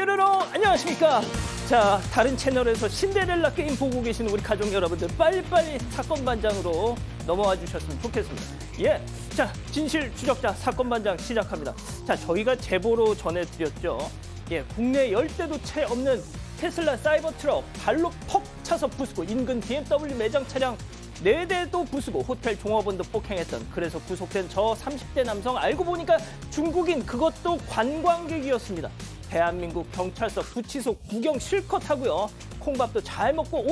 뾰로로 안녕하십니까. 자, 다른 채널에서 신데렐라 게임 보고 계시는 우리 가족 여러분들 빨리빨리 사건 반장으로 넘어와 주셨으면 좋겠습니다. 예, 자, 진실 추적자 사건 반장 시작합니다. 자, 저희가 제보로 전해드렸죠. 예, 국내 10대도 채 없는 테슬라 사이버 트럭 발로 퍽 차서 부수고 인근 BMW 매장 차량 4대도 부수고 호텔 종업원도 폭행했던, 그래서 구속된 저 30대 남성 알고 보니까 중국인, 그것도 관광객이었습니다. 대한민국 경찰서 구치소 구경 실컷 하고요. 콩밥도 잘 먹고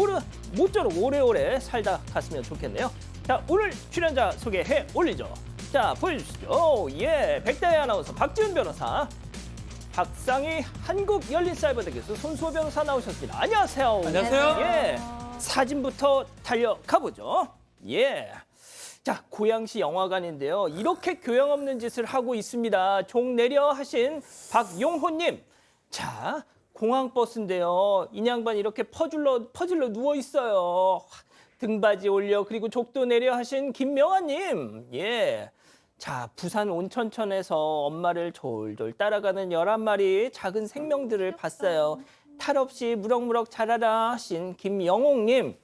모쪼록 오래오래 살다 갔으면 좋겠네요. 자, 오늘 출연자 소개해 올리죠. 자, 보여주시죠. 예, 백다혜 아나운서, 박지훈 변호사, 박상희 한국열린사이버대교수 손수호 변호사 나오셨습니다. 안녕하세요. 안녕하세요. 예, 사진부터 달려가보죠. 예. 자, 고양시 영화관인데요. 이렇게 교양 없는 짓을 하고 있습니다. 종 내려 하신 박용호님. 자, 공항버스인데요. 인양반 이렇게 퍼질러 누워 있어요. 등받이 올려, 그리고 족도 내려 하신 김명아님. 예. 자, 부산 온천천에서 엄마를 졸졸 따라가는 11마리 작은 생명들을 봤어요. 탈 없이 무럭무럭 자라라 하신 김영옥님.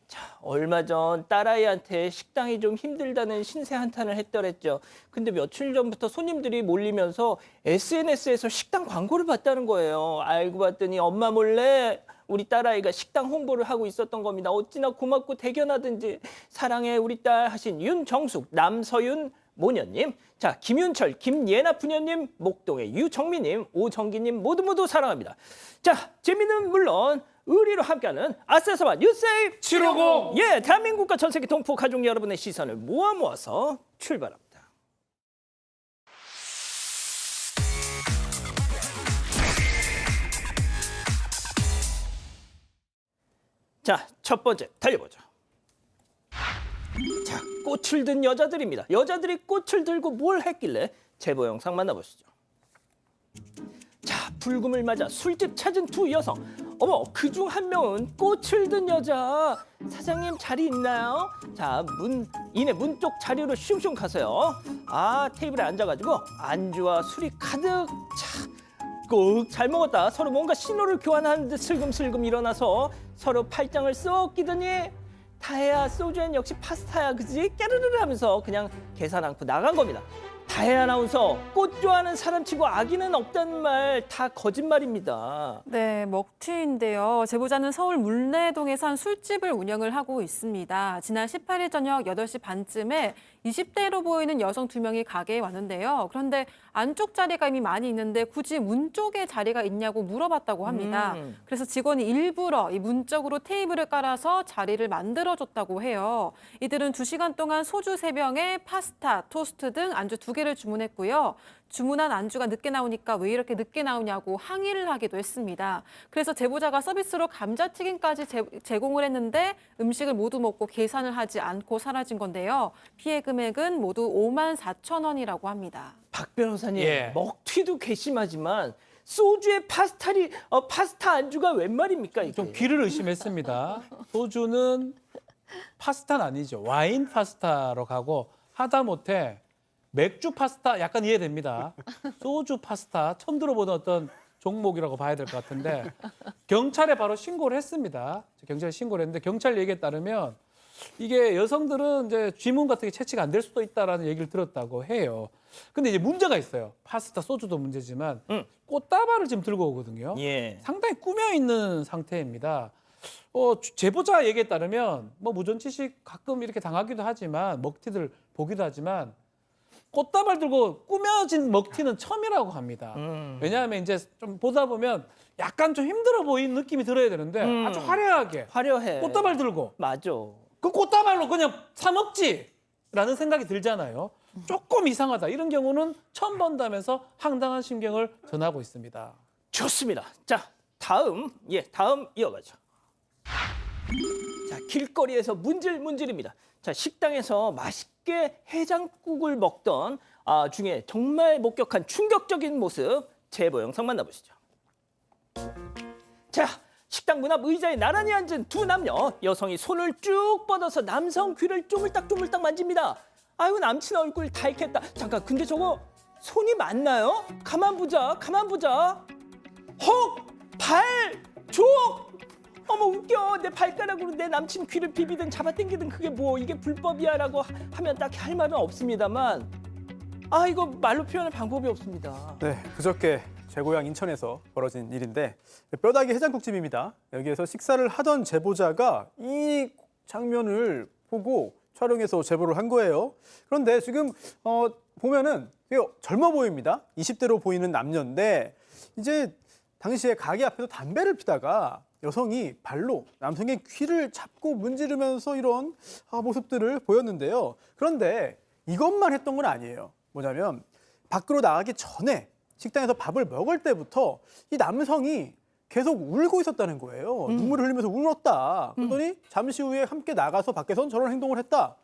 자, 얼마 전 딸아이한테 식당이 좀 힘들다는 신세 한탄을 했더랬죠. 근데 며칠 전부터 손님들이 몰리면서 SNS에서 식당 광고를 봤다는 거예요. 알고 봤더니 엄마 몰래 우리 딸아이가 식당 홍보를 하고 있었던 겁니다. 어찌나 고맙고 대견하든지. 사랑해 우리 딸 하신 윤정숙, 남서윤 모녀님, 자, 김윤철, 김예나 부녀님, 목동의 유정미님, 오정기님 모두 사랑합니다. 자, 재미는 물론 의리로 함께하는 아싸사바 뉴세이브 750. 예, 대한민국과 전 세계 동포 가족 여러분의 시선을 모아서 출발합니다. 자, 첫 번째 달려보죠. 자, 꽃을 든 여자들입니다. 여자들이 꽃을 들고 뭘 했길래 제보 영상 만나보시죠. 자, 불금을 맞아 술집 찾은 두 여성. 어머, 그중 한 명은 꽃을 든 여자. 사장님 자리 있나요? 자, 문 쪽 자리로 슝슝 가세요. 아, 테이블에 앉아가지고 안주와 술이 가득. 자, 꼭 잘 먹었다. 서로 뭔가 신호를 교환하는 듯 슬금슬금 일어나서 서로 팔짱을 쏙 끼더니, 다혜야, 소주엔 역시 파스타야, 그지? 깨르르르 하면서 그냥 계산 않고 나간 겁니다. 다혜 아나운서, 꽃 좋아하는 사람치고 아기는 없다는 말 다 거짓말입니다. 네, 먹튀인데요. 제보자는 서울 물레동에서 한 술집을 운영을 하고 있습니다. 지난 18일 저녁 8시 반쯤에 20대로 보이는 여성 2명이 가게에 왔는데요. 그런데 안쪽 자리가 이미 많이 있는데 굳이 문 쪽에 자리가 있냐고 물어봤다고 합니다. 그래서 직원이 일부러 이 문 쪽으로 테이블을 깔아서 자리를 만들어줬다고 해요. 이들은 2시간 동안 소주 3병에 파스타, 토스트 등 안주 2개를 주문했고요. 주문한 안주가 늦게 나오니까 왜 이렇게 늦게 나오냐고 항의를 하기도 했습니다. 그래서 제보자가 서비스로 감자튀김까지 제공을 했는데 음식을 모두 먹고 계산을 하지 않고 사라진 건데요. 피해 금액은 모두 54,000원이라고 합니다. 박 변호사님, 예. 먹튀도 괘씸하지만 소주에 파스타 안주가 웬 말입니까, 이게? 좀 귀를 의심했습니다. 소주는 파스타는 아니죠. 와인 파스타로 가고, 하다못해 맥주 파스타 약간 이해됩니다. 소주 파스타 처음 들어보는 어떤 종목이라고 봐야 될 것 같은데, 경찰에 바로 신고를 했습니다. 경찰에 신고를 했는데 경찰 얘기에 따르면 이게 여성들은 이제 쥐문 같은 게 채취가 안 될 수도 있다라는 얘기를 들었다고 해요. 근데 이제 문제가 있어요. 파스타, 소주도 문제지만 꽃다발을 지금 들고 오거든요. 예. 상당히 꾸며 있는 상태입니다. 제보자 얘기에 따르면 뭐 무전취식 가끔 이렇게 당하기도 하지만, 먹튀들 보기도 하지만, 꽃다발 들고 꾸며진 먹튀는 처음이라고 합니다. 왜냐하면 이제 좀 보다 보면 약간 좀 힘들어 보이는 느낌이 들어야 되는데 아주 화려하게 화려해. 꽃다발 들고 맞아. 그 꽃다발로 그냥 사 먹지라는 생각이 들잖아요. 조금 이상하다. 이런 경우는 처음 본다면서 황당한 심경을 전하고 있습니다. 좋습니다. 자, 다음 이어가죠. 자, 길거리에서 문질문질입니다. 자, 식당에서 맛있게 해장국을 먹던 중에 정말 목격한 충격적인 모습, 제보 영상 만나보시죠. 자, 식당 문 앞 의자에 나란히 앉은 두 남녀. 여성이 손을 쭉 뻗어서 남성 귀를 쪼물딱쪼물딱 만집니다. 아유, 남친 얼굴 다 익혔다. 잠깐, 근데 저거 손이 맞나요? 가만 보자. 헉! 발! 족! 어머 웃겨. 내 발가락으로 내 남친 귀를 비비든 잡아당기든 그게 뭐 이게 불법이야라고 하면 딱히 할 말은 없습니다만 이거 말로 표현할 방법이 없습니다. 네, 그저께 제 고향 인천에서 벌어진 일인데 뼈다귀 해장국집입니다. 여기에서 식사를 하던 제보자가 이 장면을 보고 촬영해서 제보를 한 거예요. 그런데 지금 보면은 되게 젊어 보입니다. 20대로 보이는 남녀인데 이제 당시에 가게 앞에서 담배를 피다가 여성이 발로 남성의 귀를 잡고 문지르면서 이런 모습들을 보였는데요. 그런데 이것만 했던 건 아니에요. 뭐냐면 밖으로 나가기 전에 식당에서 밥을 먹을 때부터 이 남성이 계속 울고 있었다는 거예요. 눈물을 흘리면서 울었다. 그러더니 잠시 후에 함께 나가서 밖에선 저런 행동을 했다.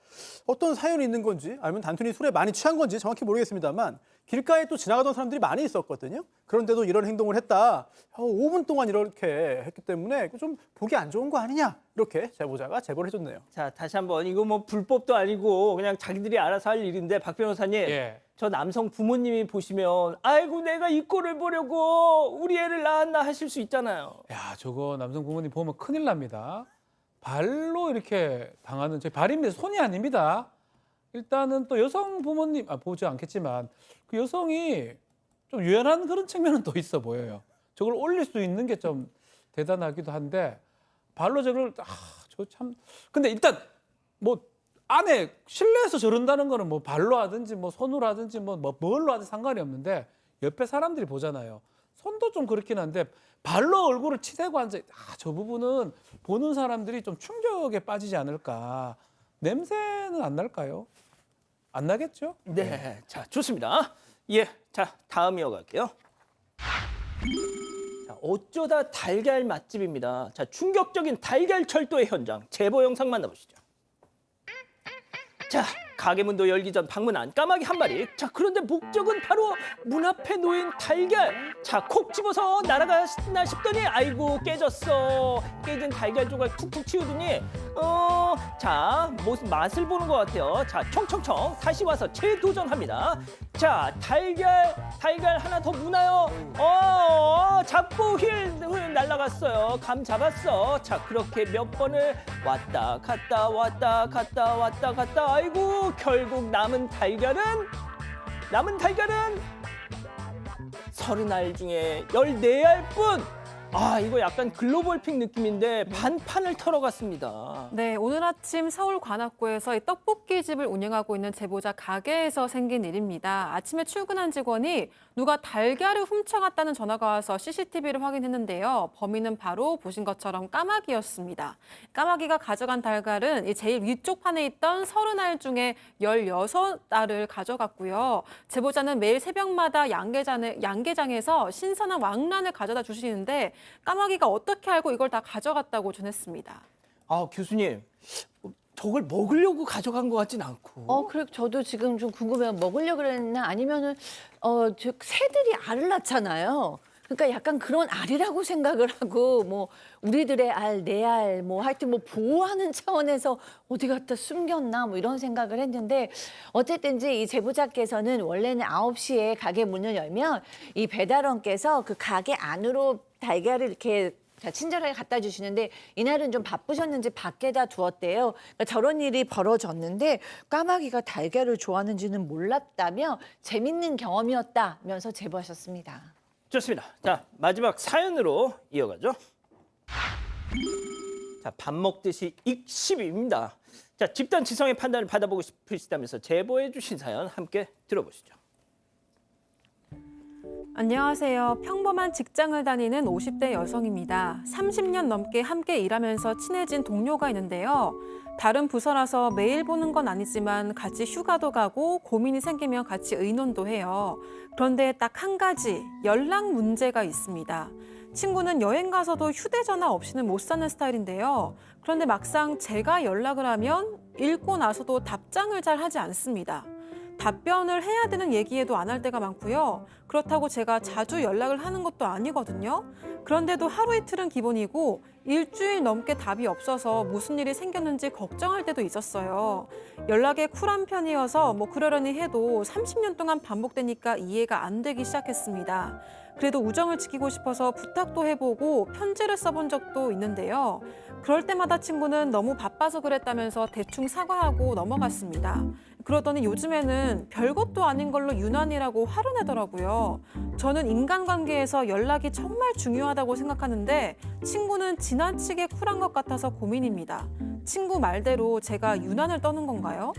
어떤 사연이 있는 건지 아니면 단순히 술에 많이 취한 건지 정확히 모르겠습니다만 길가에 또 지나가던 사람들이 많이 있었거든요. 그런데도 이런 행동을 했다. 5분 동안 이렇게 했기 때문에 좀 보기 안 좋은 거 아니냐. 이렇게 제보자가 제보를 해줬네요. 자, 다시 한번 이거 뭐 불법도 아니고 그냥 자기들이 알아서 할 일인데 박 변호사님. 예. 저 남성 부모님이 보시면 아이고 내가 이 꼴을 보려고 우리 애를 낳았나 하실 수 있잖아요. 야, 저거 남성 부모님 보면 큰일 납니다. 발로 이렇게 당하는 제 발입니다. 손이 아닙니다. 일단은 또 여성 부모님 보지 않겠지만 그 여성이 좀 유연한 그런 측면은 또 있어 보여요. 저걸 올릴 수 있는 게 좀 대단하기도 한데 발로 저걸 저 참 근데 일단 뭐 안에 실내에서 저런다는 거는 뭐 발로 하든지 뭐 손으로 하든지 뭐 뭘로 하든 상관이 없는데 옆에 사람들이 보잖아요. 손도 좀 그렇긴 한데 발로 얼굴을 치대고 앉아 저 부분은 보는 사람들이 좀 충격에 빠지지 않을까. 냄새는 안 날까요? 안 나겠죠? 네, 자 좋습니다. 예, 자 다음 이어갈게요. 자, 어쩌다 달걀 맛집입니다. 자 충격적인 달걀 철도의 현장 제보 영상 만나보시죠. 자 가게 문도 열기 전 방문 안 까마귀 한 마리. 자 그런데 목적은 바로 문 앞에 놓인 달걀. 자 콕 집어서 날아가나 싶더니 아이고 깨졌어. 깨진 달걀 조각 툭툭 치우더니 자 무슨 맛을 보는 것 같아요. 자 청청청 다시 와서 재도전합니다. 자 달걀 하나 더 무나요? 잡고 휠 날아갔어요. 감 잡았어. 자 그렇게 몇 번을 왔다 갔다 왔다 갔다 왔다 갔다. 아이고 결국 남은 달걀은 30알 중에 14알뿐. 이거 약간 글로벌픽 느낌인데 반판을 털어갔습니다. 네, 오늘 아침 서울 관악구에서 이 떡볶이집을 운영하고 있는 제보자 가게에서 생긴 일입니다. 아침에 출근한 직원이 누가 달걀을 훔쳐갔다는 전화가 와서 CCTV를 확인했는데요. 범인은 바로 보신 것처럼 까마귀였습니다. 까마귀가 가져간 달걀은 이 제일 위쪽 판에 있던 30알 중에 16알을 가져갔고요. 제보자는 매일 새벽마다 양계장에서 신선한 왕란을 가져다 주시는데 까마귀가 어떻게 알고 이걸 다 가져갔다고 전했습니다. 교수님, 저걸 먹으려고 가져간 것 같진 않고. 그래 저도 지금 좀 궁금해요. 먹으려고 그랬나 아니면은 저 새들이 알을 낳잖아요. 그러니까 약간 그런 알이라고 생각을 하고 뭐 우리들의 알, 내 알, 뭐 하여튼 뭐 보호하는 차원에서 어디 갖다 숨겼나 뭐 이런 생각을 했는데 어쨌든지 이 제보자께서는 원래는 9시에 가게 문을 열면 이 배달원께서 그 가게 안으로 달걀을 이렇게 친절하게 갖다 주시는데 이날은 좀 바쁘셨는지 밖에다 두었대요. 그러니까 저런 일이 벌어졌는데 까마귀가 달걀을 좋아하는지는 몰랐다며 재밌는 경험이었다면서 제보하셨습니다. 좋습니다. 자, 마지막 사연으로 이어가죠. 자, 밥 먹듯이 익십입니다. 자, 집단 지성의 판단을 받아보고 싶으시다면서 제보해 주신 사연 함께 들어보시죠. 안녕하세요. 평범한 직장을 다니는 50대 여성입니다. 30년 넘게 함께 일하면서 친해진 동료가 있는데요. 다른 부서라서 매일 보는 건 아니지만 같이 휴가도 가고 고민이 생기면 같이 의논도 해요. 그런데 딱 한 가지 연락 문제가 있습니다. 친구는 여행 가서도 휴대전화 없이는 못 사는 스타일인데요. 그런데 막상 제가 연락을 하면 읽고 나서도 답장을 잘 하지 않습니다. 답변을 해야 되는 얘기에도 안 할 때가 많고요. 그렇다고 제가 자주 연락을 하는 것도 아니거든요. 그런데도 하루 이틀은 기본이고 일주일 넘게 답이 없어서 무슨 일이 생겼는지 걱정할 때도 있었어요. 연락에 쿨한 편이어서 뭐 그러려니 해도 30년 동안 반복되니까 이해가 안 되기 시작했습니다. 그래도 우정을 지키고 싶어서 부탁도 해보고 편지를 써본 적도 있는데요. 그럴 때마다 친구는 너무 바빠서 그랬다면서 대충 사과하고 넘어갔습니다. 그러더니 요즘에는 별것도 아닌 걸로 유난이라고 화를 내더라고요. 저는 인간관계에서 연락이 정말 중요하다고 생각하는데 친구는 지나치게 쿨한 것 같아서 고민입니다. 친구 말대로 제가 유난을 떠는 건가요?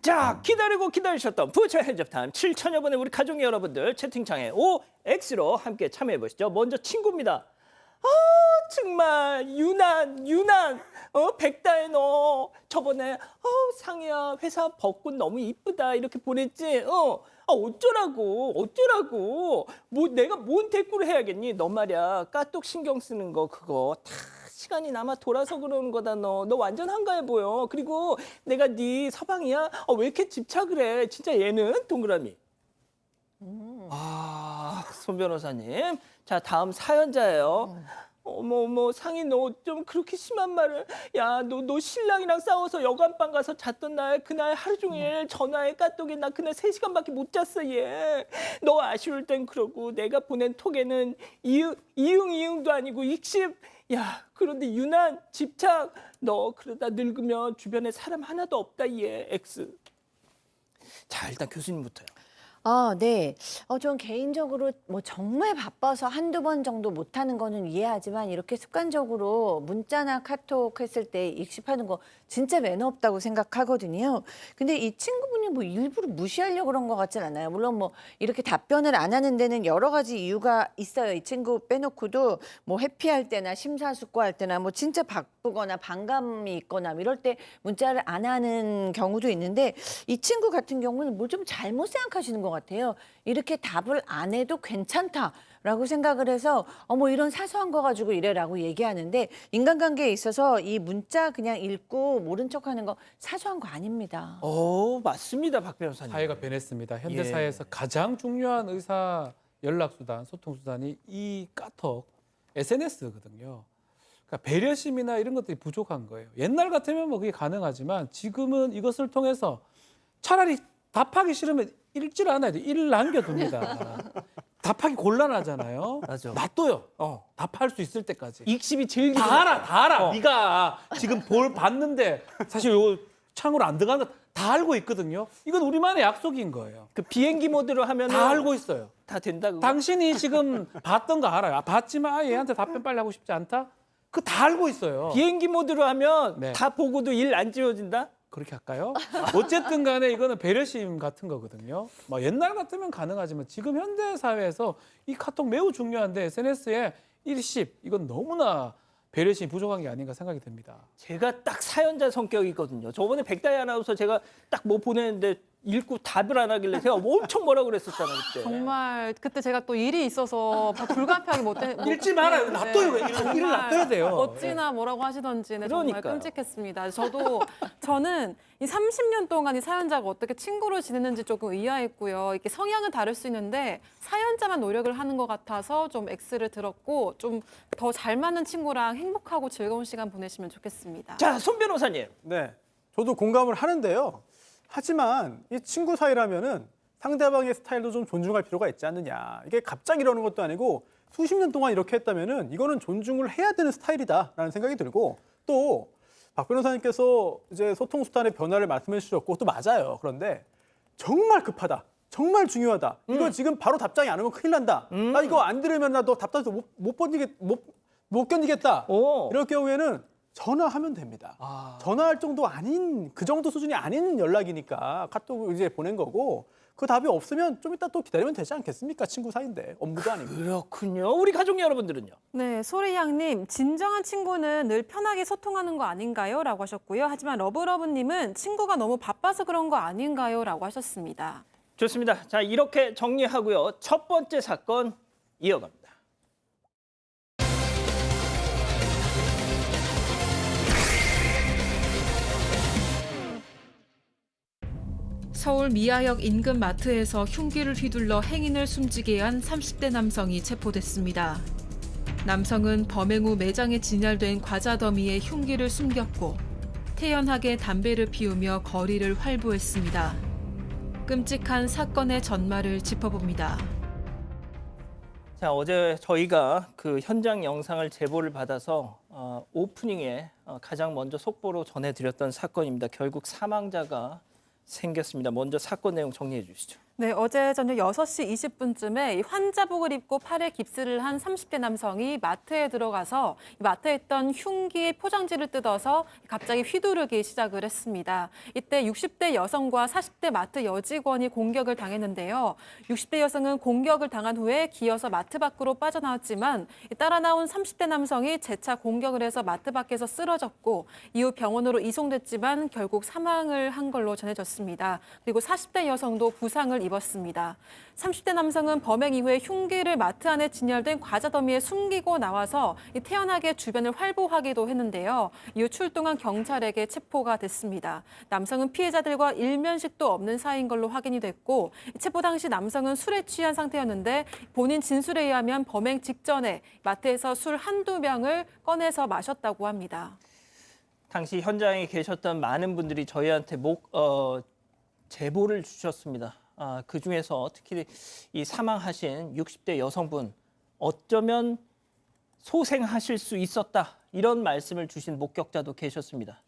자, 기다리고 기다리셨던 부처 핸즈타임 7천여 분의 우리 가족 여러분들 채팅창에 OX로 함께 참여해 보시죠. 먼저 친구입니다. 정말 유난 백다혜 너 저번에 상희야 회사 벚꽃 너무 이쁘다 이렇게 보냈지. 어쩌라고 뭐 내가 뭔 대꾸를 해야겠니? 너 말이야 까똑 신경 쓰는 거 그거 다 시간이 남아 돌아서 그러는 거다. 너 완전 한가해 보여. 그리고 내가 네 서방이야? 왜 이렇게 집착을 해? 진짜 얘는 동그라미. 손 변호사님. 자, 다음 사연자예요. 어머, 상희 너 좀 그렇게 심한 말을. 야, 너 신랑이랑 싸워서 여관방 가서 잤던 날 그날 하루 종일 전화에 까똑에 나 그날 3시간밖에 못 잤어 얘. 너 아쉬울 땐 그러고 내가 보낸 톡에는 이응도 아니고 익십. 야, 그런데 유난, 집착. 너 그러다 늙으면 주변에 사람 하나도 없다 얘. X. 자, 일단 교수님부터요. 네. 전 개인적으로 뭐 정말 바빠서 한두 번 정도 못하는 거는 이해하지만 이렇게 습관적으로 문자나 카톡 했을 때 익십하는 거 진짜 매너 없다고 생각하거든요. 근데 이 친구분이 뭐 일부러 무시하려고 그런 것 같진 않아요. 물론 뭐 이렇게 답변을 안 하는 데는 여러 가지 이유가 있어요. 이 친구 빼놓고도 뭐 회피할 때나 심사숙고할 때나 뭐 진짜 바쁘거나 반감이 있거나 이럴 때 문자를 안 하는 경우도 있는데 이 친구 같은 경우는 뭐 좀 잘못 생각하시는 것 같아요. 이렇게 답을 안 해도 괜찮다라고 생각을 해서 뭐 이런 사소한 거 가지고 이래라고 얘기하는데 인간관계에 있어서 이 문자 그냥 읽고 모른 척하는 거 사소한 거 아닙니다. 맞습니다, 박 변호사님. 사회가 변했습니다. 현대 사회에서 가장 중요한 의사 연락 수단, 소통 수단이 이 카톡, SNS거든요. 그러니까 배려심이나 이런 것들이 부족한 거예요. 옛날 같으면 뭐 그게 가능하지만 지금은 이것을 통해서 차라리 답하기 싫으면 읽질 않아야 돼. 일을 남겨둡니다. 답하기 곤란하잖아요. 맞아. 놔둬요. 답할 수 있을 때까지. 익십이 제일 다 알아. 네가 지금 봤는데 사실 요 창으로 안 들어가는 거 다 알고 있거든요. 이건 우리만의 약속인 거예요. 그 비행기 모드로 하면 다 알고 있어요. 다 된다고. 당신이 지금 봤던 거 알아요. 봤지만 얘한테 답변 빨리 하고 싶지 않다? 그거 다 알고 있어요. 비행기 모드로 하면 네. 다 보고도 일 안 지워진다? 그렇게 할까요? 어쨌든 간에 이거는 배려심 같은 거거든요. 뭐 옛날 같으면 가능하지만 지금 현대 사회에서 이 카톡 매우 중요한데 SNS에 일십 이건 너무나 배려심이 부족한 게 아닌가 생각이 듭니다. 제가 딱 사연자 성격이거든요. 저번에 백다희 아나운서 제가 딱 뭐 보냈는데 읽고 답을 안 하길래 제가 엄청 뭐라고 그랬었잖아요 그때. 정말 그때 제가 또 일이 있어서 불가피하게 읽지 말아요. 놔둬요. 일을 놔둬야 돼요. 어찌나 뭐라고 하시던지 정말 그러니까요. 끔찍했습니다. 저는 이 30년 동안 이 사연자가 어떻게 친구로 지내는지 조금 의아했고요. 이렇게 성향은 다를 수 있는데 사연자만 노력을 하는 것 같아서 좀 X를 들었고 좀 더 잘 맞는 친구랑 행복하고 즐거운 시간 보내시면 좋겠습니다. 자, 손 변호사님. 네, 저도 공감을 하는데요. 하지만 이 친구 사이라면은 상대방의 스타일도 좀 존중할 필요가 있지 않느냐. 이게 갑자기 이러는 것도 아니고 수십 년 동안 이렇게 했다면은 이거는 존중을 해야 되는 스타일이다라는 생각이 들고 또 박 변호사님께서 이제 소통 수단의 변화를 말씀해 주셨고 또 맞아요. 그런데 정말 급하다. 정말 중요하다. 이거 지금 바로 답장이 안 오면 큰일 난다. 나 이거 안 들으면 나 너 답답해서 못 견디겠다. 이럴 경우에는 전화하면 됩니다. 전화할 정도 아닌 그 정도 수준이 아닌 연락이니까 카톡 이제 보낸 거고 그 답이 없으면 좀 이따 또 기다리면 되지 않겠습니까? 친구 사이인데 업무도 아니고. 그렇군요. 우리 가족 여러분들은요? 네, 소리양님, 진정한 친구는 늘 편하게 소통하는 거 아닌가요? 라고 하셨고요. 하지만 러브러브님은 친구가 너무 바빠서 그런 거 아닌가요? 라고 하셨습니다. 좋습니다. 자, 이렇게 정리하고요. 첫 번째 사건 이어갑니다. 서울 미아역 인근 마트에서 흉기를 휘둘러 행인을 숨지게 한 30대 남성이 체포됐습니다. 남성은 범행 후 매장에 진열된 과자 더미에 흉기를 숨겼고 태연하게 담배를 피우며 거리를 활보했습니다. 끔찍한 사건의 전말을 짚어봅니다. 자, 어제 저희가 그 현장 영상을 제보를 받아서 오프닝에 가장 먼저 속보로 전해드렸던 사건입니다. 결국 사망자가 생겼습니다. 먼저 사건 내용 정리해 주시죠. 네, 어제 저녁 6시 20분쯤에 환자복을 입고 팔에 깁스를 한 30대 남성이 마트에 들어가서 마트에 있던 흉기 포장지를 뜯어서 갑자기 휘두르기 시작을 했습니다. 이때 60대 여성과 40대 마트 여직원이 공격을 당했는데요. 60대 여성은 공격을 당한 후에 기어서 마트 밖으로 빠져나왔지만 따라 나온 30대 남성이 재차 공격을 해서 마트 밖에서 쓰러졌고 이후 병원으로 이송됐지만 결국 사망을 한 걸로 전해졌습니다. 그리고 40대 여성도 부상을 입었습니다. 30대 남성은 범행 이후에 흉기를 마트 안에 진열된 과자 더미에 숨기고 나와서 태연하게 주변을 활보하기도 했는데요. 이후 출동한 경찰에게 체포가 됐습니다. 남성은 피해자들과 일면식도 없는 사이인 걸로 확인이 됐고 체포 당시 남성은 술에 취한 상태였는데 본인 진술에 의하면 범행 직전에 마트에서 술 한두 병을 꺼내서 마셨다고 합니다. 당시 현장에 계셨던 많은 분들이 저희한테 제보를 주셨습니다. 그중에서 특히 이 사망하신 60대 여성분 어쩌면 소생하실 수 있었다 이런 말씀을 주신 목격자도 계셨습니다.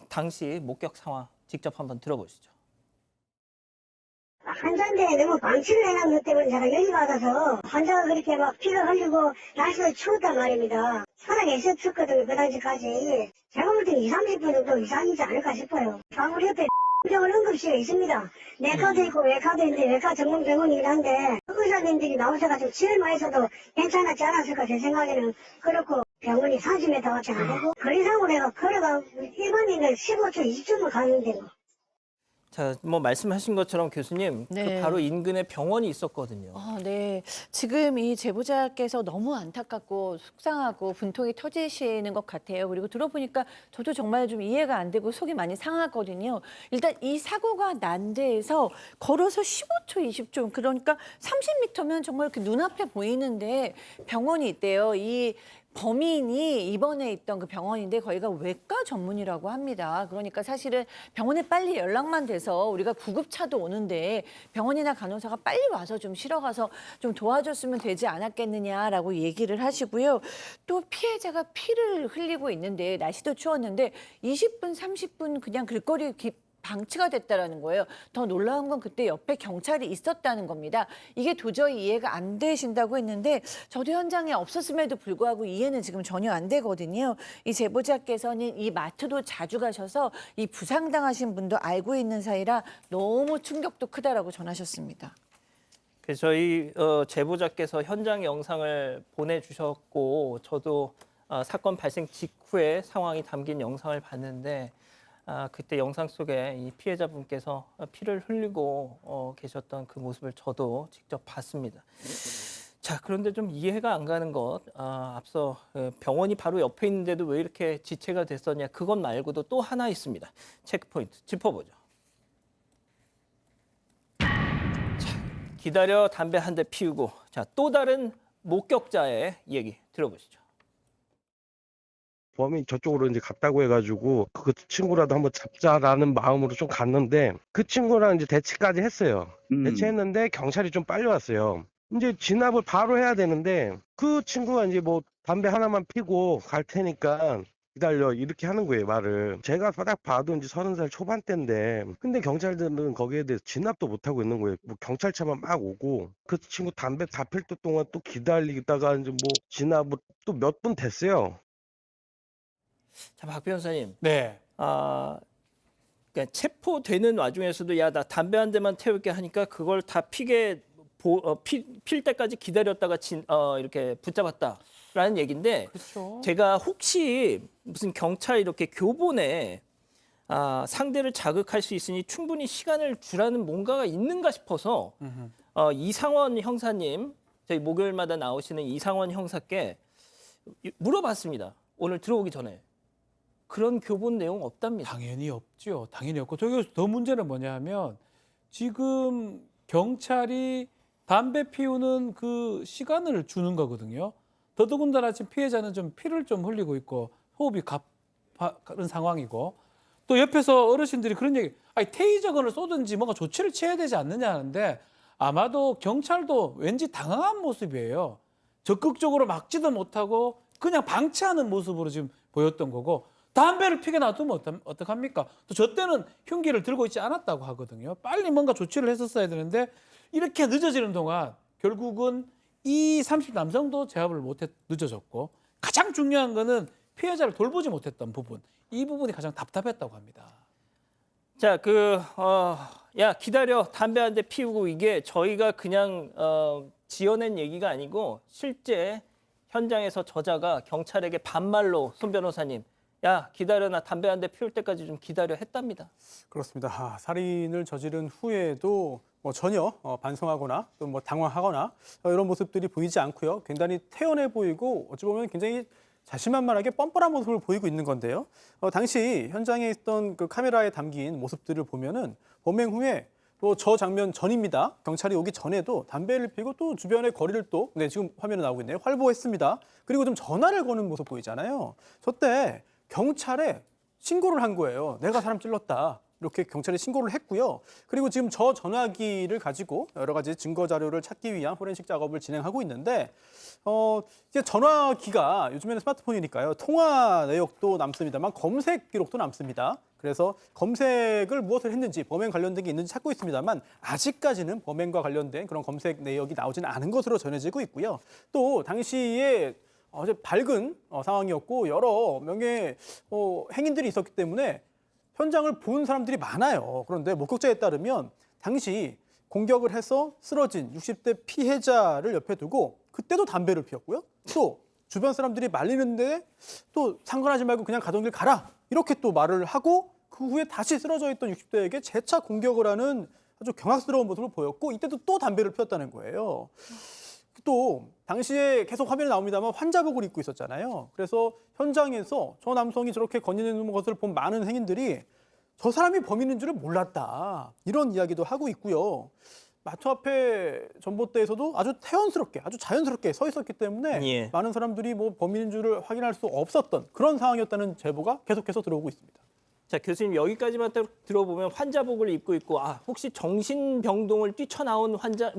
당시 목격 상황 직접 한번 들어보시죠. 환자인데 너무 방치를 해놓은 것 때문에 제가 열이 받아서 환자가 그렇게 막 피를 흘리고 날씨가 추웠단 말입니다. 살아계셨었거든요, 그 당시까지. 제가 볼 때는 20-30분 정도 이상이지 않을까 싶어요. 병원 옆에 병원 응급실에 있습니다. 내과도 있고 외과도 있는데 외과 전문 병원이긴 한데 의사님들이 나오셔가지고 치료만해서도 괜찮았지 않았을까 제 생각에는. 그렇고 병원이 30m밖에 안 되고 거리상으로 내가 걸어가 일반인은 15초, 20초만 가는데 뭐. 자, 뭐 말씀하신 것처럼 교수님 네. 그 바로 인근에 병원이 있었거든요. 네. 지금 이 제보자께서 너무 안타깝고 속상하고 분통이 터지시는 것 같아요. 그리고 들어보니까 저도 정말 좀 이해가 안 되고 속이 많이 상하거든요. 일단 이 사고가 난 데에서 걸어서 15초, 20초, 그러니까 30m면 정말 이렇게 눈앞에 보이는데 병원이 있대요. 이 범인이 입원해 있던 그 병원인데 거기가 외과 전문이라고 합니다. 그러니까 사실은 병원에 빨리 연락만 돼서 우리가 구급차도 오는데 병원이나 간호사가 빨리 와서 좀 실어가서 좀 도와줬으면 되지 않았겠느냐라고 얘기를 하시고요. 또 피해자가 피를 흘리고 있는데 날씨도 추웠는데 20분, 30분 그냥 길거리에 방치가 됐다라는 거예요. 더 놀라운 건 그때 옆에 경찰이 있었다는 겁니다. 이게 도저히 이해가 안 되신다고 했는데 저도 현장에 없었음에도 불구하고 이해는 지금 전혀 안 되거든요. 이 제보자께서는 이 마트도 자주 가셔서 이 부상당하신 분도 알고 있는 사이라 너무 충격도 크다라고 전하셨습니다. 그래서 저희 제보자께서 현장 영상을 보내주셨고 저도 사건 발생 직후에 상황이 담긴 영상을 봤는데 그때 영상 속에 이 피해자분께서 피를 흘리고 계셨던 그 모습을 저도 직접 봤습니다. 자, 그런데 좀 이해가 안 가는 것, 앞서 병원이 바로 옆에 있는데도 왜 이렇게 지체가 됐었냐, 그것 말고도 또 하나 있습니다. 체크포인트 짚어보죠. 자, 기다려 담배 한 대 피우고, 자, 또 다른 목격자의 얘기 들어보시죠. 범인 저쪽으로 이제 갔다고 해가지고 그 친구라도 한번 잡자라는 마음으로 좀 갔는데 그 친구랑 이제 대치까지 했어요. 대치했는데 경찰이 좀 빨리 왔어요. 이제 진압을 바로 해야 되는데 그 친구가 이제 뭐 담배 하나만 피고 갈 테니까 기다려 이렇게 하는 거예요, 말을. 제가 딱 봐도 이제 30살 초반대인데 근데 경찰들은 거기에 대해서 진압도 못하고 있는 거예요. 뭐 경찰차만 막 오고 그 친구 담배 다 필 때 동안 또 기다리다가 이제 뭐 진압을 또 몇 분 됐어요. 자, 박 변호사님. 네. 그러니까 체포되는 와중에서도 야, 나 담배 한 대만 태울게 하니까 그걸 다 필 때까지 기다렸다가 이렇게 붙잡았다라는 얘기인데 그렇죠. 제가 혹시 무슨 경찰 이렇게 교본에 상대를 자극할 수 있으니 충분히 시간을 주라는 뭔가가 있는가 싶어서 이상원 형사님, 저희 목요일마다 나오시는 이상원 형사께 물어봤습니다. 오늘 들어오기 전에. 그런 교본 내용 없답니다. 당연히 없죠. 당연히 없고 저기 더 문제는 뭐냐면 지금 경찰이 담배 피우는 그 시간을 주는 거거든요. 더더군다나 지금 피해자는 좀 피를 좀 흘리고 있고 호흡이 가는 상황이고 또 옆에서 어르신들이 그런 얘기, 아니 테이저건을 쏘든지 뭔가 조치를 취해야 되지 않느냐 하는데 아마도 경찰도 왠지 당황한 모습이에요. 적극적으로 막지도 못하고 그냥 방치하는 모습으로 지금 보였던 거고 담배를 피게 놔두면 어떡합니까? 또 저 때는 흉기를 들고 있지 않았다고 하거든요. 빨리 뭔가 조치를 했었어야 되는데 이렇게 늦어지는 동안 결국은 이 30 남성도 제압을 못해 늦어졌고 가장 중요한 거는 피해자를 돌보지 못했던 부분. 이 부분이 가장 답답했다고 합니다. 자, 야, 기다려. 담배 한 대 피우고 이게 저희가 그냥 지어낸 얘기가 아니고 실제 현장에서 저자가 경찰에게 반말로 손 변호사님, 야, 기다려. 나 담배 한 대 피울 때까지 좀 기다려 했답니다. 그렇습니다. 살인을 저지른 후에도 뭐 전혀 반성하거나 또 뭐 당황하거나 이런 모습들이 보이지 않고요. 굉장히 태연해 보이고 어찌 보면 굉장히 자신만만하게 뻔뻔한 모습을 보이고 있는 건데요. 당시 현장에 있던 그 카메라에 담긴 모습들을 보면은 범행 후에 또 저 장면 전입니다. 경찰이 오기 전에도 담배를 피우고 또 주변의 거리를 또 지금 화면에 나오고 있네요. 활보했습니다. 그리고 좀 전화를 거는 모습 보이잖아요. 저때 경찰에 신고를 한 거예요. 내가 사람 찔렀다. 이렇게 경찰에 신고를 했고요. 그리고 지금 저 전화기를 가지고 여러 가지 증거 자료를 찾기 위한 포렌식 작업을 진행하고 있는데 이제 전화기가 요즘에는 스마트폰이니까요. 통화 내역도 남습니다만 검색 기록도 남습니다. 그래서 검색을 무엇을 했는지 범행 관련된 게 있는지 찾고 있습니다만 아직까지는 범행과 관련된 그런 검색 내역이 나오지는 않은 것으로 전해지고 있고요. 또 당시에 아주 밝은 상황이었고 여러 명의 행인들이 있었기 때문에 현장을 본 사람들이 많아요. 그런데 목격자에 따르면 당시 공격을 해서 쓰러진 60대 피해자를 옆에 두고 그때도 담배를 피웠고요. 또 주변 사람들이 말리는데 또 상관하지 말고 그냥 가던 길 가라. 이렇게 또 말을 하고 그 후에 다시 쓰러져 있던 60대에게 재차 공격을 하는 아주 경악스러운 모습을 보였고 이때도 또 담배를 피웠다는 거예요. 또 당시에 계속 화면에 나옵니다만 환자복을 입고 있었잖아요. 그래서 현장에서 저 남성이 저렇게 거니는 것을 본 많은 행인들이 저 사람이 범인인 줄을 몰랐다. 이런 이야기도 하고 있고요. 마트 앞에 전봇대에서도 아주 태연스럽게, 아주 자연스럽게 서 있었기 때문에 예. 많은 사람들이 뭐 범인인 줄을 확인할 수 없었던 그런 상황이었다는 제보가 계속해서 들어오고 있습니다. 자, 교수님 여기까지만 들어보면 환자복을 입고 있고 혹시 정신병동을 뛰쳐나온 환자